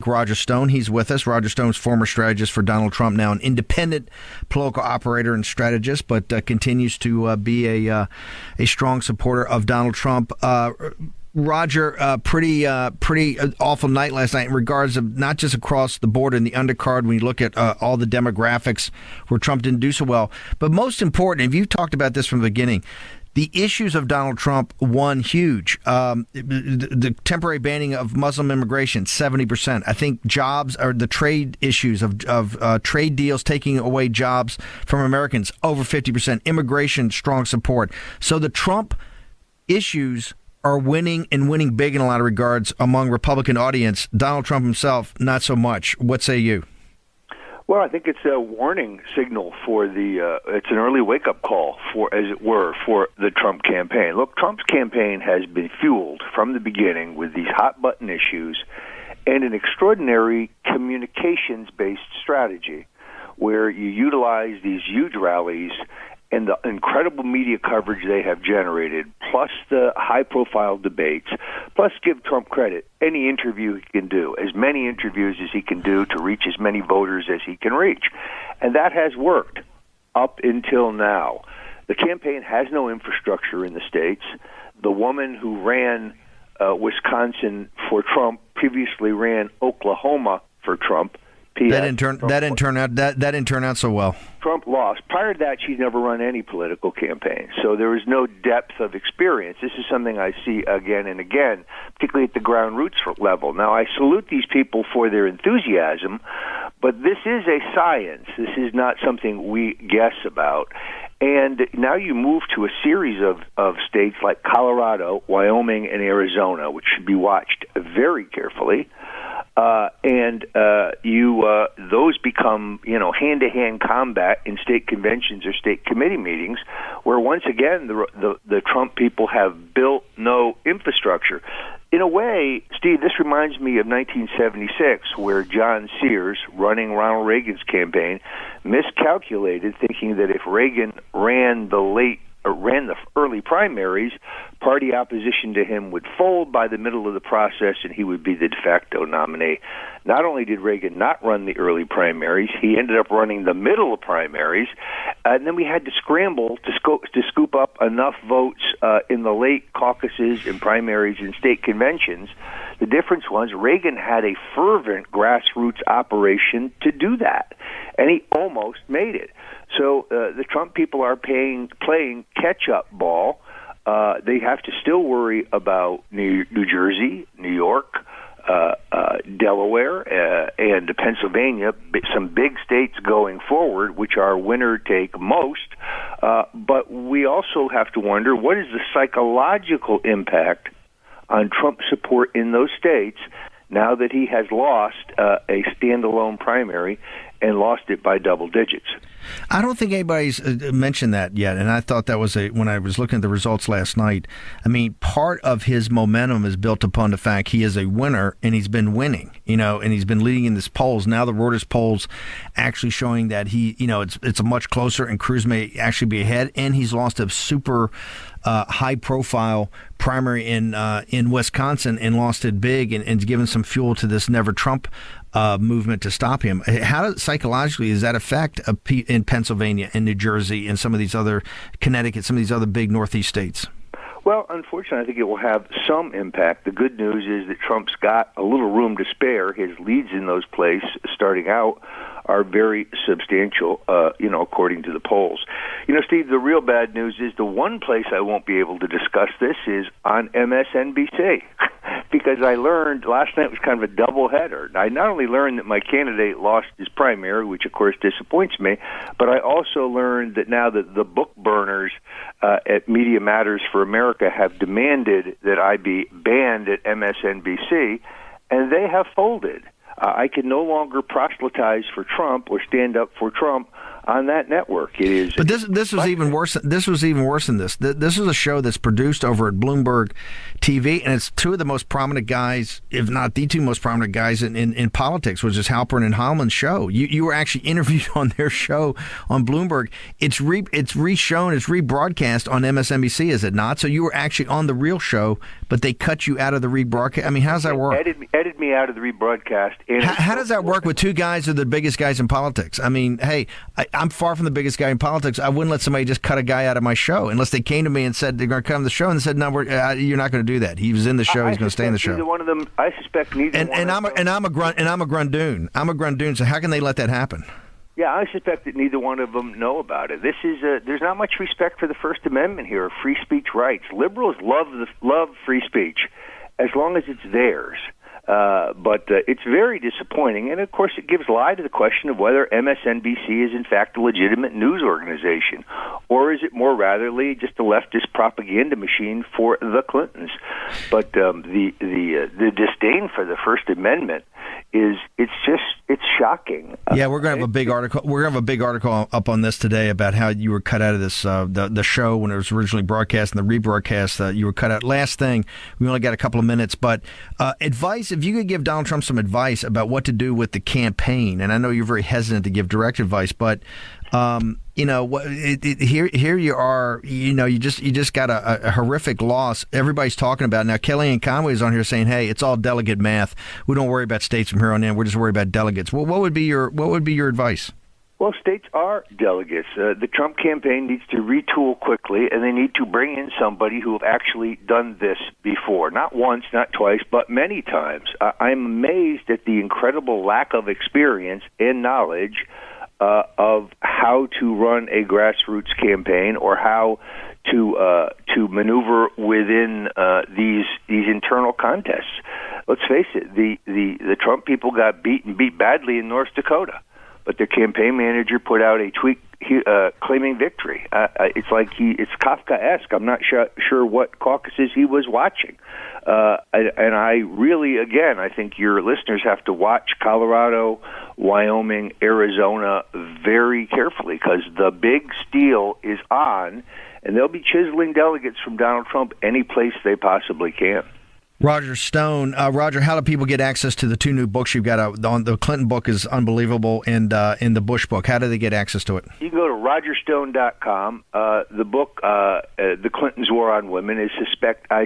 Roger Stone. He's with us. Roger Stone's former strategist for Donald Trump, now an independent political operator and strategist, but continues to be a strong supporter of Donald Trump. Roger, pretty awful night last night in regards of not just across the board in the undercard when you look at all the demographics where Trump didn't do so well. But most important, and you've talked about this from the beginning, the issues of Donald Trump, one, huge. The temporary banning of Muslim immigration, 70%. I think jobs or the trade issues of trade deals taking away jobs from Americans, over 50%. Immigration, strong support. So the Trump issues are winning and winning big in a lot of regards among Republican audience. Donald Trump himself, not so much. What say you? Well, I think it's a warning signal for it's an early wake-up call, for, as it were, for the Trump campaign. Look, Trump's campaign has been fueled from the beginning with these hot-button issues and an extraordinary communications-based strategy where you utilize these huge rallies and the incredible media coverage they have generated, plus the high-profile debates, plus give Trump credit, any interview he can do, as many interviews as he can do to reach as many voters as he can reach. And that has worked up until now. The campaign has no infrastructure in the states. The woman who ran Wisconsin for Trump previously ran Oklahoma for Trump. That didn't turn out so well. Trump lost. Prior to that, she's never run any political campaign, so there is no depth of experience. This is something I see again and again, particularly at the ground roots level. Now, I salute these people for their enthusiasm, but this is a science. This is not something we guess about. And now you move to a series of states like Colorado, Wyoming, and Arizona, which should be watched very carefully. Those become, hand-to-hand combat in state conventions or state committee meetings, where once again the Trump people have built no infrastructure. In a way, Steve, this reminds me of 1976, where John Sears, running Ronald Reagan's campaign, miscalculated, thinking that if Reagan ran the early primaries, party opposition to him would fold by the middle of the process and he would be the de facto nominee. Not only did Reagan not run the early primaries, he ended up running the middle of primaries, and then we had to scramble to scoop up enough votes in the late caucuses and primaries and state conventions. The difference was Reagan had a fervent grassroots operation to do that, and he almost made it. So the Trump people are playing catch-up ball. They have to still worry about New Jersey, New York, Delaware, and Pennsylvania, some big states going forward, which are winner take most. But we also have to wonder, what is the psychological impact on Trump support in those states now that he has lost a standalone primary and lost it by double digits? I don't think anybody's mentioned that yet, and I thought that was when I was looking at the results last night. I mean, part of his momentum is built upon the fact he is a winner, and he's been winning, and he's been leading in these polls. Now the Reuters polls actually showing that it's a much closer, and Cruz may actually be ahead, and he's lost a super high-profile primary in Wisconsin and lost it big, and given some fuel to this Never Trump movement to stop him. How psychologically does that affect in Pennsylvania and New Jersey and some of these other Connecticut, some of these other big Northeast states? Well, unfortunately, I think it will have some impact. The good news is that Trump's got a little room to spare. His leads in those places, starting out, are very substantial, according to the polls. Steve, the real bad news is the one place I won't be able to discuss this is on MSNBC, because I learned last night was kind of a doubleheader. I not only learned that my candidate lost his primary, which of course disappoints me, but I also learned that now that the book burners at Media Matters for America have demanded that I be banned at MSNBC, and they have folded. I can no longer proselytize for Trump or stand up for Trump on that network. It is. But this was even worse. This was even worse than this. This is a show that's produced over at Bloomberg TV, and it's two of the most prominent guys, if not the two most prominent guys in politics, which is Halpern and Hallman's show. You were actually interviewed on their show on Bloomberg. It's re-shown, it's rebroadcast on MSNBC, is it not? So you were actually on the real show, but they cut you out of the rebroadcast. I mean, how does that work? Edited me out of the rebroadcast. How does that work with two guys who are the biggest guys in politics? I mean, hey, I'm far from the biggest guy in politics. I wouldn't let somebody just cut a guy out of my show unless they came to me and said they're going to come to the show and said, no, you're not going to do that. He was in the show. He's going to stay in the show. Neither one of them. I suspect neither. And I'm a Grundoon. I'm a Grundoon. So how can they let that happen? Yeah, I suspect that neither one of them know about it. This is there's not much respect for the First Amendment here, free speech rights. Liberals love free speech as long as it's theirs. But it's very disappointing, and of course it gives lie to the question of whether MSNBC is in fact a legitimate news organization, or is it more ratherly just a leftist propaganda machine for the Clintons. But the disdain for the First Amendment it's shocking. Yeah, we're going to have a big article. We're going to have a big article up on this today about how you were cut out of this the show when it was originally broadcast and the rebroadcast. You were cut out. Last thing, we only got a couple of minutes, but advice. If you could give Donald Trump some advice about what to do with the campaign, and I know you're very hesitant to give direct advice, but here you are. You just got a horrific loss. Everybody's talking about it. Now. Kellyanne Conway is on here saying, "Hey, it's all delegate math. We don't worry about states from here on in. We're just worried about delegates." Well, what would be your advice? Well, states are delegates. The Trump campaign needs to retool quickly, and they need to bring in somebody who have actually done this before. Not once, not twice, but many times. I'm amazed at the incredible lack of experience and knowledge of how to run a grassroots campaign or how to maneuver within these internal contests. Let's face it, the Trump people got beat badly in North Dakota, but their campaign manager put out a tweet claiming victory. It's Kafkaesque. I'm not sure what caucuses he was watching. And I really, again, I think your listeners have to watch Colorado, Wyoming, Arizona very carefully because the big steal is on, and they'll be chiseling delegates from Donald Trump any place they possibly can. Roger Stone. Roger, how do people get access to the two new books you've got out? The Clinton book is unbelievable, and in the Bush book, how do they get access to it? You can go to rogerstone.com. The book, The Clintons' War on Women, I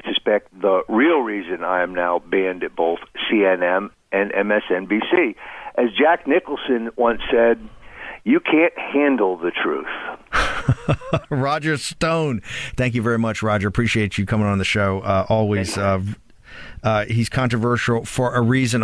suspect the real reason I am now banned at both CNN and MSNBC. As Jack Nicholson once said, you can't handle the truth. Roger Stone. Thank you very much, Roger. Appreciate you coming on the show. Always. He's controversial for a reason.